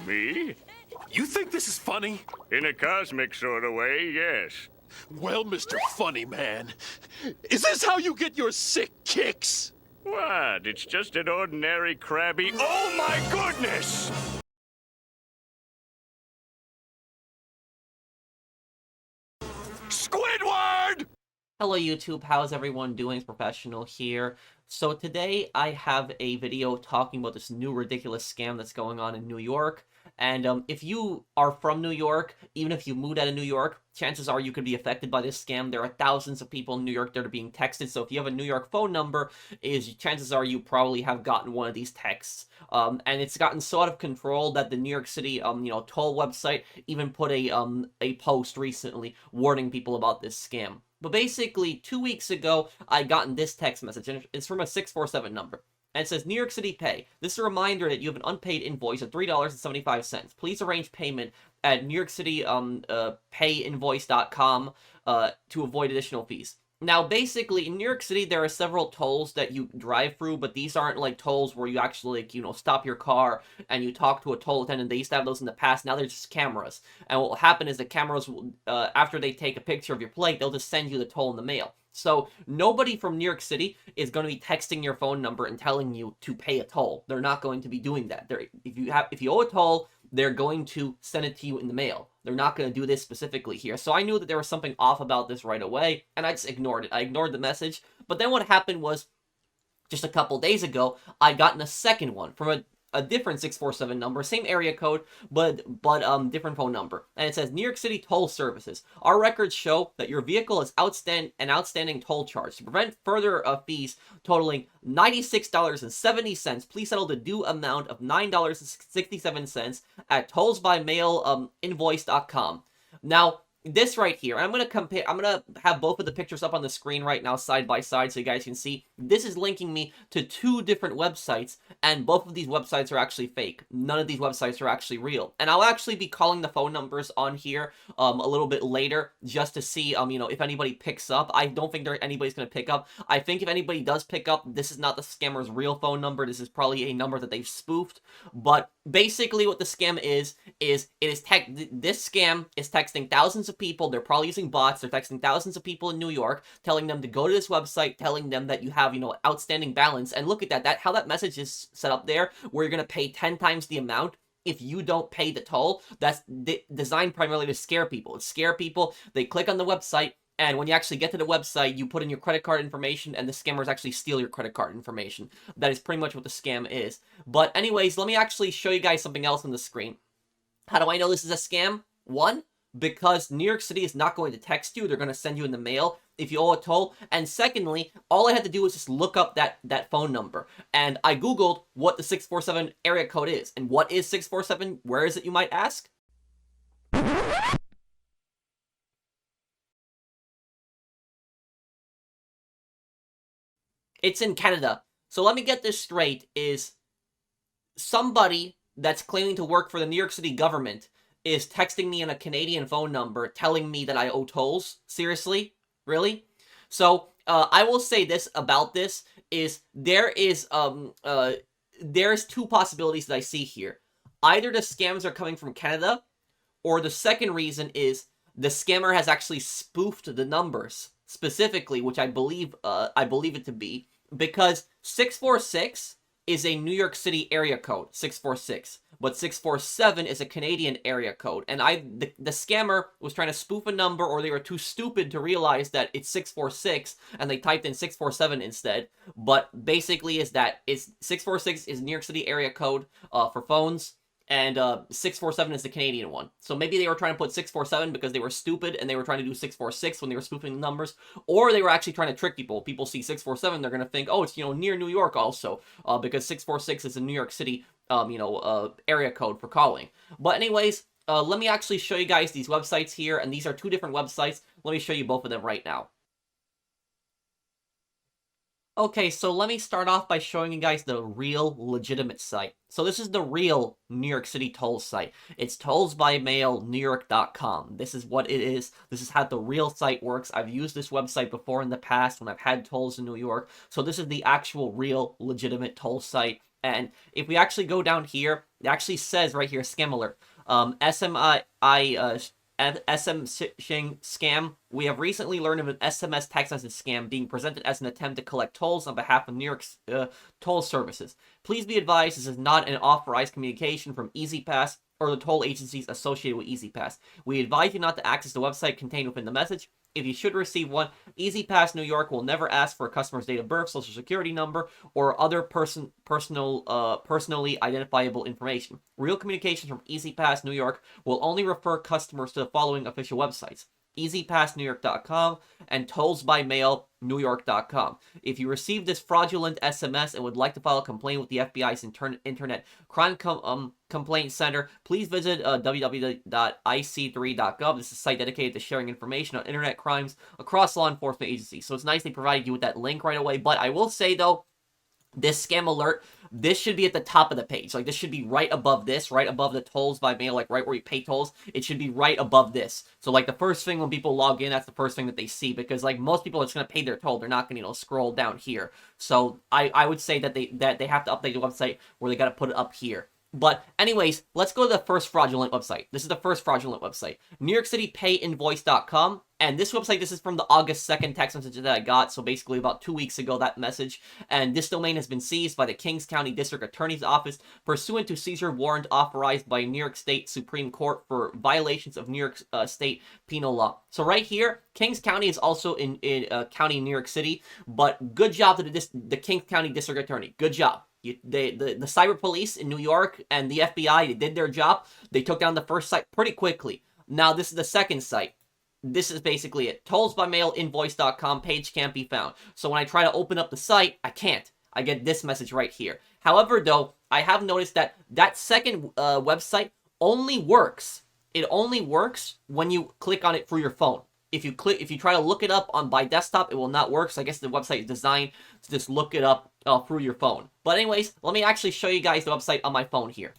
Me? You think this is funny? In a cosmic sort of way, yes. Well, Mr. Funny Man, is this how you get your sick kicks? What? It's just an ordinary crabby. Oh my goodness! Squidward! Hello YouTube, how's everyone doing? It's Professional here. So today I have a video talking about this new ridiculous scam that's going on in New York. And if you are from New York, even if you moved out of New York, chances are you could be affected by this scam. There are thousands of people in New York that are being texted, so if you have a New York phone number, chances are you probably have gotten one of these texts. And it's gotten so out of control that the New York City, toll website even put a post recently warning people about this scam. But basically, 2 weeks ago, I gotten this text message, and it's from a 647 number. And it says, New York City Pay. This is a reminder that you have an unpaid invoice of $3.75. Please arrange payment at New York City payinvoice.com to avoid additional fees. Now, basically, in New York City, there are several tolls that you drive through, but these aren't like tolls where you actually, stop your car and you talk to a toll attendant. They used to have those in the past. Now they're just cameras. And what will happen is the cameras, after they take a picture of your plate, they'll just send you the toll in the mail. So nobody from New York City is going to be texting your phone number and telling you to pay a toll. They're not going to be doing that. If you owe a toll, they're going to send it to you in the mail. They're not going to do this specifically here. So I knew that there was something off about this right away, and I just ignored it. I ignored the message. But then what happened was, just a couple days ago, I gotten a second one from a different 647 number, same area code, but different phone number. And it says, New York City Toll Services. Our records show that your vehicle has an outstanding toll charge. To prevent further fees totaling $96.70, please settle the due amount of $9.67 at tollsbymail invoice.com. Now, this right here, I'm gonna have both of the pictures up on the screen right now side by side so you guys can see. This is linking me to two different websites, and both of these websites are actually fake. None of these websites are actually real. And I'll actually be calling the phone numbers on here a little bit later just to see if anybody picks up. I don't think anybody's gonna pick up. I think if anybody does pick up, this is not the scammer's real phone number. This is probably a number that they've spoofed. But basically what the scam is this scam is texting thousands of people. They're probably using bots. They're texting thousands of people in New York, telling them to go to this website, telling them that you have, outstanding balance. And look at that, how that message is set up there, where you're going to pay 10 times the amount if you don't pay the toll. That's designed primarily to scare people. It's scare people. They click on the website, and when you actually get to the website, you put in your credit card information, and the scammers actually steal your credit card information. That is pretty much what the scam is. But anyways, let me actually show you guys something else on the screen. How do I know this is a scam? One, because New York City is not going to text you. They're going to send you in the mail if you owe a toll. And secondly, all I had to do was just look up that phone number. And I Googled what the 647 area code is. And what is 647? Where is it, you might ask? It's in Canada. So let me get this straight, is somebody that's claiming to work for the New York City government is texting me on a Canadian phone number telling me that I owe tolls? Seriously? Really? So, I will say this about this, is there's two possibilities that I see here. Either the scams are coming from Canada, or the second reason is the scammer has actually spoofed the numbers specifically, which I believe it to be, because 646 is a New York City area code, 646, but 647 is a Canadian area code, and the scammer was trying to spoof a number, or they were too stupid to realize that it's 646, and they typed in 647 instead. But basically is 646 is New York City area code for phones, and 647 is the Canadian one. So maybe they were trying to put 647 because they were stupid and they were trying to do 646 when they were spoofing the numbers, or they were actually trying to trick people. People see 647, they're going to think, oh, it's, near New York also, because 646 is a New York City, area code for calling. But anyways, let me actually show you guys these websites here, and these are two different websites. Let me show you both of them right now. Okay, so let me start off by showing you guys the real legitimate site. So this is the real New York City toll site. It's tollsbymailnewyork.com. This is what it is. This is how the real site works. I've used this website before in the past when I've had tolls in New York. So this is the actual real legitimate toll site. And if we actually go down here, it actually says right here, scam alert. SMI SM Shing scam. We have recently learned of an SMS text message scam being presented as an attempt to collect tolls on behalf of New York's toll services. Please be advised, this is not an authorized communication from EasyPass or the toll agencies associated with EasyPass. We advise you not to access the website contained within the message. If you should receive one, EasyPass New York will never ask for a customer's date of birth, social security number, or other personally identifiable information. Real communications from EasyPass New York will only refer customers to the following official websites: EasyPassNewYork.com and TollsByMailNewYork.com. If you receive this fraudulent SMS and would like to file a complaint with the FBI's Internet Crime Complaint Center, please visit www.ic3.gov. This is a site dedicated to sharing information on internet crimes across law enforcement agencies. So it's nice they provided you with that link right away. But I will say, though, this scam alert, this should be at the top of the page. Like, this should be right above this, right above the tolls by mail, like right where you pay tolls. It should be right above this. So, like, the first thing when people log in, that's the first thing that they see, because, like, most people are just going to pay their toll. They're not going to, scroll down here. So, I would say that they have to update the website where they got to put it up here. But anyways, let's go to the first fraudulent website. This is the first fraudulent website. NewYorkCityPayInvoice.com. And this website, this is from the August 2nd text message that I got. So basically about 2 weeks ago, that message. And this domain has been seized by the Kings County District Attorney's Office pursuant to seizure warrant authorized by New York State Supreme Court for violations of New York State penal law. So right here, Kings County is also in county in New York City. But good job to the Kings County District Attorney. Good job. The cyber police in New York and the FBI, they did their job. They took down the first site pretty quickly. Now, this is the second site. This is basically it. TollsByMailInvoice.com page can't be found. So when I try to open up the site, I can't. I get this message right here. However, though, I have noticed that second website only works. It only works when you click on it through your phone. If you try to look it up by desktop, it will not work. So I guess the website is designed to just look it up through your phone. But anyways, let me actually show you guys the website on my phone here.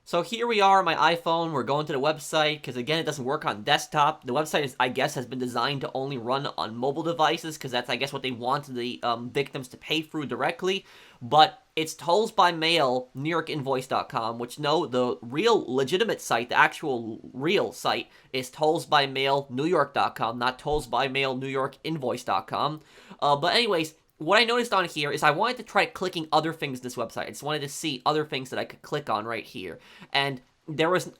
So here we are on my iPhone. We're going to the website because, again, it doesn't work on desktop. The website, I guess, has been designed to only run on mobile devices because that's, I guess, what they want the victims to pay through directly. But it's TollsByMailNewYorkInvoice.com, which, no, the real legitimate site, the actual real site, is TollsByMailNewYork.com, not TollsByMailNewYorkInvoice.com. But anyways, what I noticed on here is I wanted to try clicking other things in this website. I just wanted to see other things that I could click on right here. And there was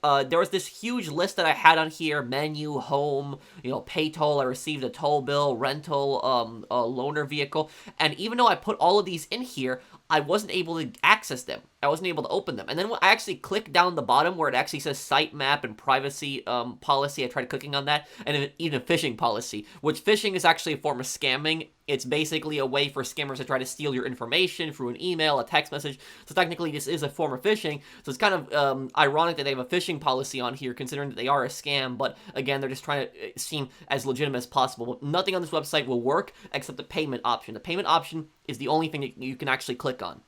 this huge list that I had on here: menu, home, pay toll, I received a toll bill, rental, a loaner vehicle. And even though I put all of these in here, I wasn't able to access them. I wasn't able to open them. And then when I actually click down the bottom where it actually says sitemap and privacy policy, I tried clicking on that, and even phishing policy, which phishing is actually a form of scamming. It's basically a way for scammers to try to steal your information through an email, a text message. So technically this is a form of phishing. So it's kind of ironic that they have a phishing policy on here, considering that they are a scam. But again, they're just trying to seem as legitimate as possible. But nothing on this website will work except the payment option. The payment option is the only thing that you can actually click on.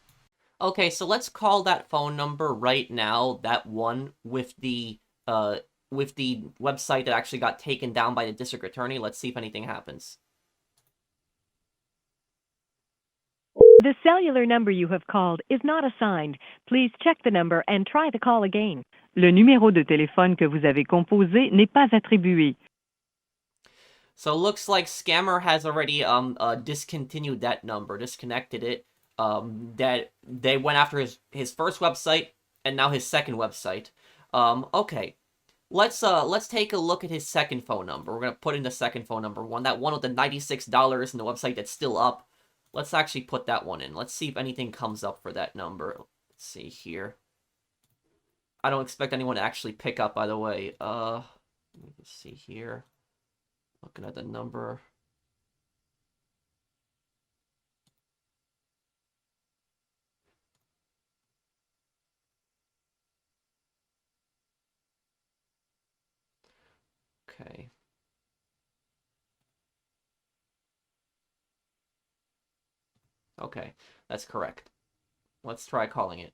Okay, so let's call that phone number right now, that one with the website that actually got taken down by the district attorney. Let's see if anything happens. The cellular number you have called is not assigned. Please check the number and try the call again. Le numéro de téléphone que vous avez composé n'est pas attribué. So it looks like scammer has already discontinued that number, disconnected it. That they went after his first website and now his second website. Okay. Let's take a look at his second phone number. We're gonna put in the second phone number, that one with the $96 and the website that's still up. Let's actually put that one in. Let's see if anything comes up for that number. Let's see here. I don't expect anyone to actually pick up, by the way. Let me see here. Looking at the number. Okay. Okay, that's correct. Let's try calling it.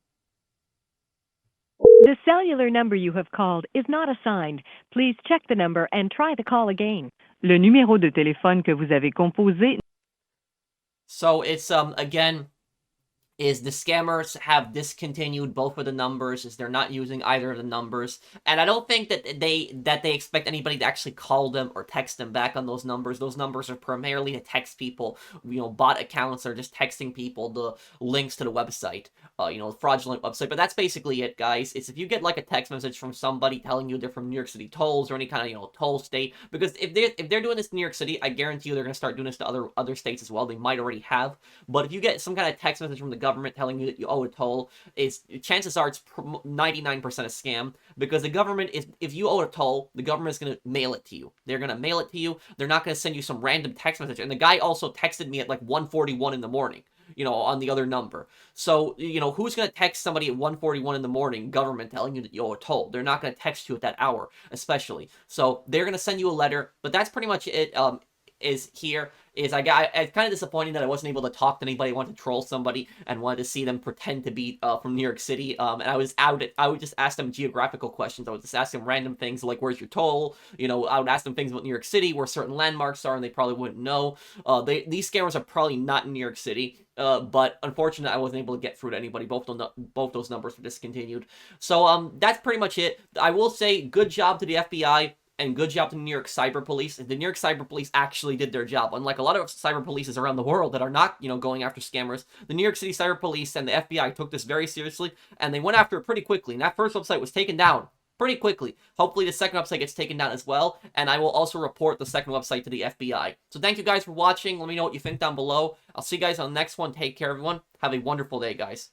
The cellular number you have called is not assigned. Please check the number and try the call again. Le numéro de téléphone que vous avez composé. So it's again, is the scammers have discontinued both of the numbers, is they're not using either of the numbers, and I don't think that they expect anybody to actually call them or text them back on those numbers. Those numbers are primarily to text people, bot accounts are just texting people the links to the website, fraudulent website. But that's basically it, guys. It's if you get like a text message from somebody telling you they're from New York City tolls or any kind of toll state, because if they're doing this in New York City, I guarantee you they're gonna start doing this to other states as well. They might already have, but if you get some kind of text message from the government telling you that you owe a toll, chances are it's 99% a scam, because the government if you owe a toll, the government is going to mail it to you. They're going to mail it to you. They're not going to send you some random text message. And the guy also texted me at like 1:41 in the morning, on the other number. So, who's going to text somebody at 1:41 in the morning, government, telling you that you owe a toll? They're not going to text you at that hour, especially. So they're going to send you a letter, but that's pretty much it. It's kind of disappointing that I wasn't able to talk to anybody. I wanted to troll somebody and wanted to see them pretend to be from New York City. And I would just ask them geographical questions. I would just ask them random things like, where's your toll? I would ask them things about New York City, where certain landmarks are, and they probably wouldn't know. These scammers are probably not in New York City. But unfortunately, I wasn't able to get through to anybody. Both those numbers were discontinued. So that's pretty much it. I will say good job to the FBI. And good job to the New York Cyber Police. The New York Cyber Police actually did their job. Unlike a lot of cyber polices around the world that are not, going after scammers, the New York City Cyber Police and the FBI took this very seriously, and they went after it pretty quickly. And that first website was taken down pretty quickly. Hopefully the second website gets taken down as well, and I will also report the second website to the FBI. So thank you guys for watching. Let me know what you think down below. I'll see you guys on the next one. Take care, everyone. Have a wonderful day, guys.